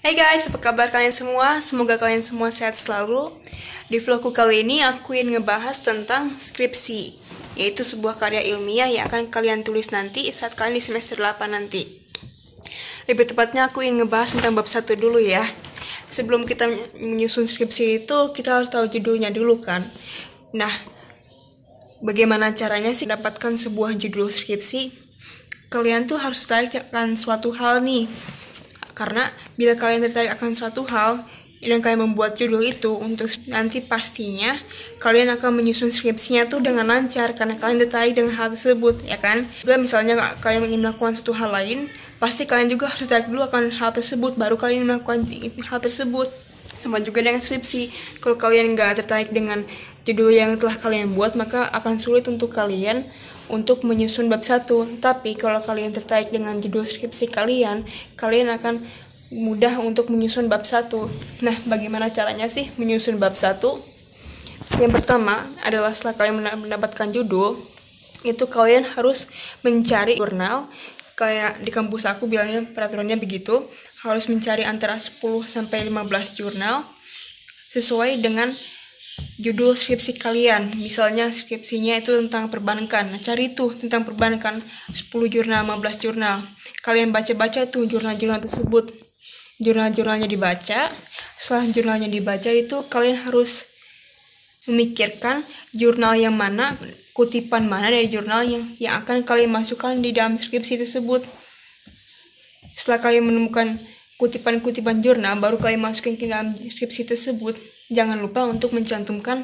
Hey guys, apa kabar kalian semua? Semoga kalian semua sehat selalu. Di vlogku kali ini aku ingin ngebahas tentang skripsi, yaitu sebuah karya ilmiah yang akan kalian tulis nanti saat kalian di semester 8 nanti. Lebih tepatnya aku ingin ngebahas tentang bab 1 dulu ya. Sebelum kita menyusun skripsi itu, kita harus tahu judulnya dulu kan. Nah, bagaimana caranya sih mendapatkan sebuah judul skripsi? Kalian tuh harus tertarik akan suatu hal nih. Karena bila kalian tertarik akan suatu hal dan kalian membuat judul itu untuk nanti pastinya kalian akan menyusun skripsinya tuh dengan lancar karena kalian tertarik dengan hal tersebut, ya kan? Juga misalnya kalian ingin melakukan suatu hal lain, pasti kalian juga harus tertarik dulu akan hal tersebut baru kalian melakukan hal tersebut. Sama juga dengan skripsi. Kalau kalian nggak tertarik dengan judul yang telah kalian buat, maka akan sulit untuk kalian untuk menyusun bab 1. Tapi kalau kalian tertarik dengan judul skripsi kalian akan mudah untuk menyusun bab 1. Nah, bagaimana caranya sih menyusun bab 1? Yang pertama adalah setelah kalian mendapatkan judul, itu kalian harus mencari jurnal. Kayak di kampus aku bilangnya peraturannya begitu, harus mencari antara 10 sampai 15 jurnal sesuai dengan judul skripsi kalian. Misalnya skripsinya itu tentang perbankan, nah cari tuh tentang perbankan 10 jurnal, 15 jurnal. Kalian baca-baca tuh jurnal-jurnal tersebut. Jurnal-jurnalnya dibaca. Setelah jurnalnya dibaca itu kalian harus memikirkan jurnal yang mana, kutipan mana dari jurnal yang akan kalian masukkan di dalam skripsi tersebut. Setelah kalian menemukan kutipan-kutipan jurnal, baru kalian masukin ke dalam skripsi tersebut. Jangan lupa untuk mencantumkan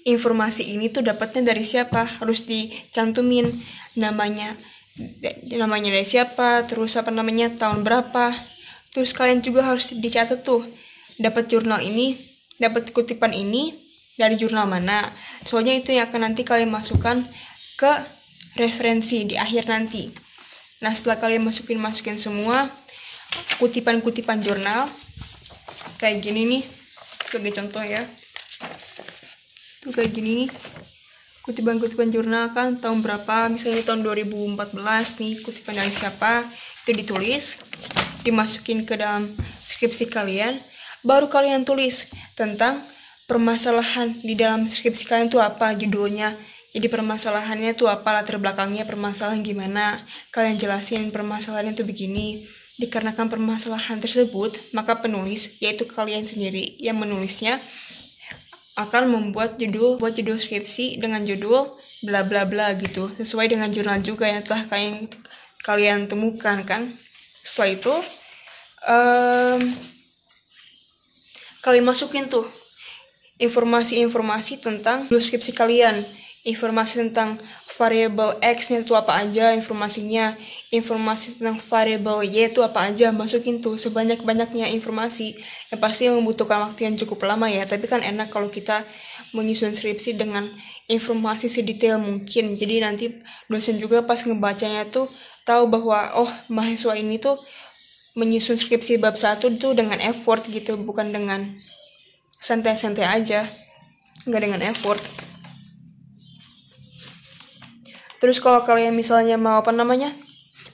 informasi ini tuh dapatnya dari siapa, harus dicantumin namanya dari siapa, terus tahun berapa. Terus kalian juga harus dicatat tuh dapat jurnal ini, dapat kutipan ini dari jurnal mana. Soalnya itu yang akan nanti kalian masukkan ke referensi di akhir nanti. Nah, setelah kalian masukin semua kutipan-kutipan jurnal kayak gini nih, sebagai contoh ya, tuh kayak gini nih, kutipan jurnal kan tahun berapa, misalnya tahun 2014 nih, kutipan dari siapa, itu ditulis, dimasukin ke dalam skripsi kalian. Baru kalian tulis tentang permasalahan di dalam skripsi kalian tuh apa, judulnya. Jadi permasalahannya tuh apa, latar belakangnya permasalahan gimana, kalian jelasin permasalahannya tuh begini. Dikarenakan permasalahan tersebut, maka penulis, yaitu kalian sendiri yang menulisnya, akan membuat judul skripsi dengan judul bla bla bla gitu, sesuai dengan jurnal juga yang telah kalian temukan kan. Setelah itu kalian masukin tuh informasi tentang judul skripsi kalian. Informasi tentang variabel X-nya itu apa aja informasinya, informasi tentang variabel Y itu apa aja, masukin tuh sebanyak-banyaknya informasi. Yang pasti membutuhkan waktu yang cukup lama ya, tapi kan enak kalau kita menyusun skripsi dengan informasi sedetail mungkin. Jadi nanti dosen juga pas ngebacanya tuh tahu bahwa oh, mahasiswa ini tuh menyusun skripsi bab 1 tuh dengan effort gitu, bukan dengan santai-santai aja, nggak dengan effort. Terus kalau kalian misalnya mau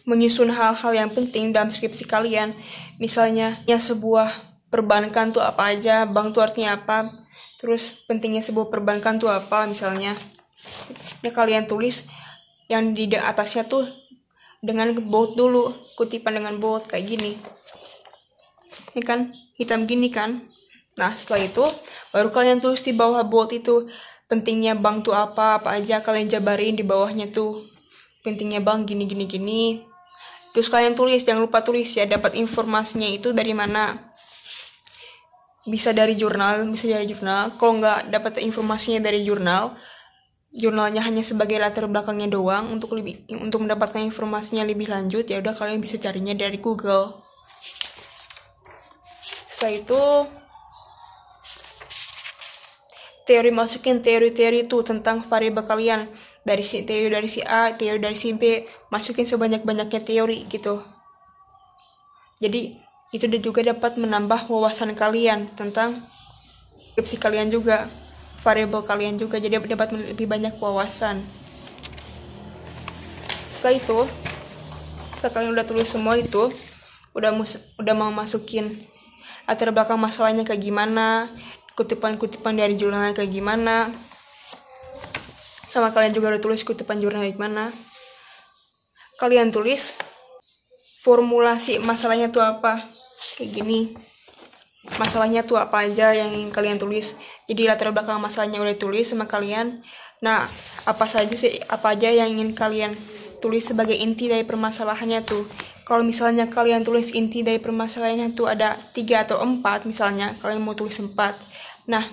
menyusun hal-hal yang penting dalam skripsi kalian, misalnya ya sebuah perbankan tuh apa aja, bank tuh artinya apa, terus pentingnya sebuah perbankan tuh apa misalnya. Nah, kalian tulis yang di atasnya tuh dengan bold dulu, kutipan dengan bold kayak gini. Ini kan hitam gini kan. Nah, setelah itu baru kalian tulis di bawah bold itu pentingnya bank tuh apa aja, kalian jabarin di bawahnya tuh pentingnya bank gini. Terus kalian tulis, jangan lupa tulis ya, dapat informasinya itu dari mana. Bisa dari jurnal. Kalau nggak dapat informasinya dari jurnalnya hanya sebagai latar belakangnya doang, untuk mendapatkan informasinya lebih lanjut, ya udah kalian bisa carinya dari Google. Setelah itu masukin teori-teori itu tentang variabel kalian, teori dari si A, teori dari si B, masukin sebanyak-banyaknya teori gitu. Jadi itu juga dapat menambah wawasan kalian tentang skripsi kalian juga, variabel kalian juga, jadi dapat lebih banyak wawasan. Setelah kalian udah tulis semua itu, udah mau masukin latar belakang masalahnya kayak gimana, kutipan-kutipan dari jurnalnya kayak gimana, sama kalian juga udah tulis kutipan jurnal kayak gimana. Kalian tulis formulasi masalahnya tuh apa, kayak gini, masalahnya tuh apa aja yang ingin kalian tulis. Jadi latar belakang masalahnya udah tulis sama kalian. Nah, apa aja yang ingin kalian tulis sebagai inti dari permasalahannya tuh. Kalau misalnya kalian tulis inti dari permasalahannya tuh ada 3 atau 4, misalnya kalian mau tulis 4. Nah,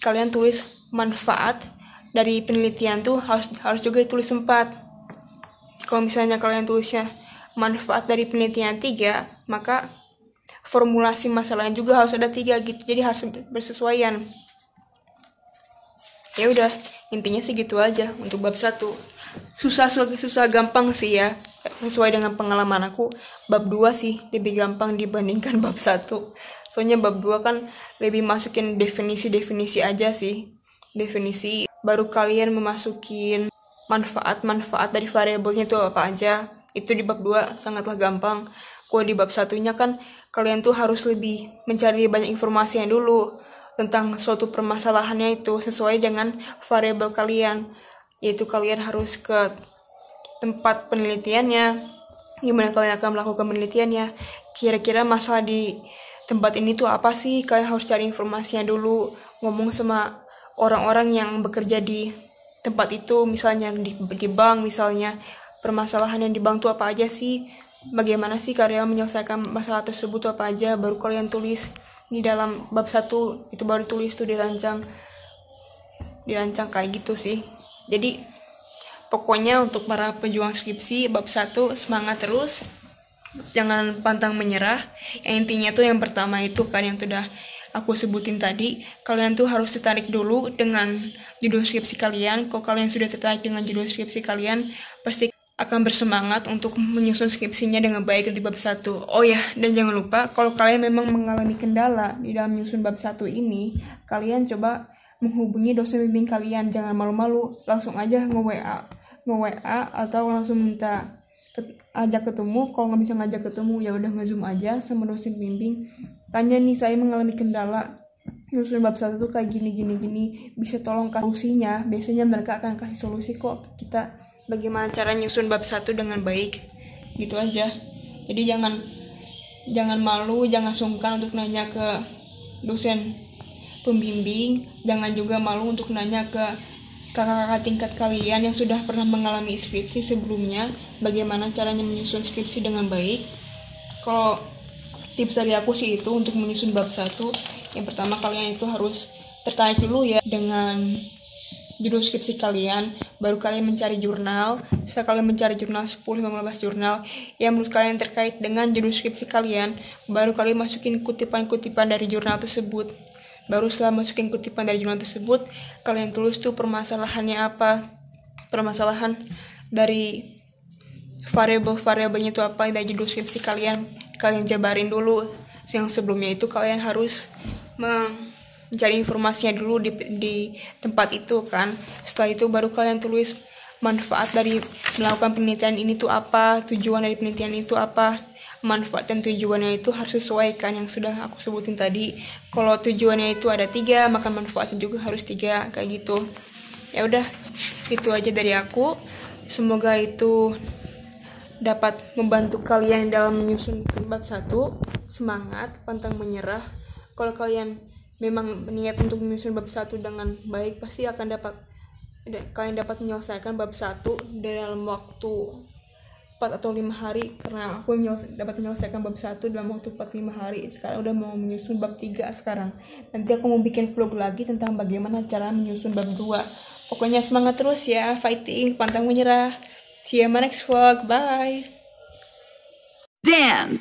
kalian tulis manfaat dari penelitian tuh harus juga ditulis 4. Kalau misalnya kalian tulisnya manfaat dari penelitian 3, maka formulasi masalahnya juga harus ada 3 gitu. Jadi harus bersesuaian. Ya udah, intinya sih gitu aja untuk bab 1. Susah gampang sih ya. Sesuai dengan pengalaman aku, bab 2 sih lebih gampang dibandingkan bab 1. Soalnya bab 2 kan lebih masukin definisi-definisi aja sih. Definisi, baru kalian memasukin manfaat dari variabelnya itu apa aja. Itu di bab 2 sangatlah gampang. Kalau di bab 1-nya kan kalian tuh harus lebih mencari banyak informasinya dulu tentang suatu permasalahannya itu sesuai dengan variabel kalian. Yaitu kalian harus ke tempat penelitiannya, gimana kalian akan melakukan penelitiannya, kira-kira masalah di tempat ini tuh apa sih. Kalian harus cari informasinya dulu, ngomong sama orang-orang yang bekerja di tempat itu, misalnya di bank, misalnya permasalahan yang di bank tuh apa aja sih, bagaimana sih karyawan menyelesaikan masalah tersebut tuh apa aja, baru kalian tulis di dalam bab 1. Itu baru tulis tuh dirancang kayak gitu sih. Jadi pokoknya untuk para pejuang skripsi bab 1 semangat terus, jangan pantang menyerah. Yang intinya tuh yang pertama itu kan yang sudah aku sebutin tadi, kalian tuh harus tertarik dulu dengan judul skripsi kalian. Kalau kalian sudah tertarik dengan judul skripsi kalian, pasti akan bersemangat untuk menyusun skripsinya dengan baik di bab 1. Oh ya, dan jangan lupa kalau kalian memang mengalami kendala di dalam menyusun bab 1 ini, kalian coba menghubungi dosen bimbing kalian. Jangan malu-malu, langsung aja nge-WA atau langsung minta ajak ketemu. Kalau nggak bisa ngajak ketemu, ya udah nge-zoom aja sama dosen bimbing. Tanya nih, saya mengalami kendala menyusun bab 1 tuh kayak gini, bisa tolong kasih solusinya. Biasanya mereka akan kasih solusi kok kita bagaimana cara nyusun bab 1 dengan baik. Gitu aja. Jadi jangan malu, jangan sungkan untuk nanya ke dosen pembimbing. Jangan juga malu untuk nanya ke kakak-kakak tingkat kalian yang sudah pernah mengalami skripsi sebelumnya, bagaimana caranya menyusun skripsi dengan baik. Kalau tips dari aku sih itu untuk menyusun bab 1, yang pertama kalian itu harus tertarik dulu ya dengan judul skripsi kalian, baru kalian mencari jurnal. Setelah kalian mencari jurnal 10-15 jurnal yang menurut kalian terkait dengan judul skripsi kalian, baru kalian masukin kutipan-kutipan dari jurnal tersebut. Baru setelah masukin kutipan dari jurnal tersebut, kalian tulis tuh permasalahannya apa, permasalahan dari variabel-variabelnya itu apa dari judul skripsi kalian jabarin dulu. Yang sebelumnya itu kalian harus mencari informasinya dulu di tempat itu kan. Setelah itu baru kalian tulis manfaat dari melakukan penelitian ini tuh apa, tujuan dari penelitian itu apa. Manfaat dan tujuannya itu harus sesuai kan yang sudah aku sebutin tadi. Kalau tujuannya itu ada 3, maka manfaatnya juga harus 3, kayak gitu. Ya udah, itu aja dari aku. Semoga itu dapat membantu kalian dalam menyusun bab 1. Semangat, pantang menyerah. Kalau kalian memang niat untuk menyusun bab 1 dengan baik, pasti kalian dapat menyelesaikan bab 1 dalam waktu 4 atau 5 hari. Karena aku dapat menyelesaikan bab 1 dalam waktu 4-5 hari. Sekarang udah mau menyusun bab 3 sekarang. Nanti aku mau bikin vlog lagi tentang bagaimana cara menyusun bab 2. Pokoknya semangat terus ya, fighting, pantang menyerah. See you in my next vlog, bye. Dance.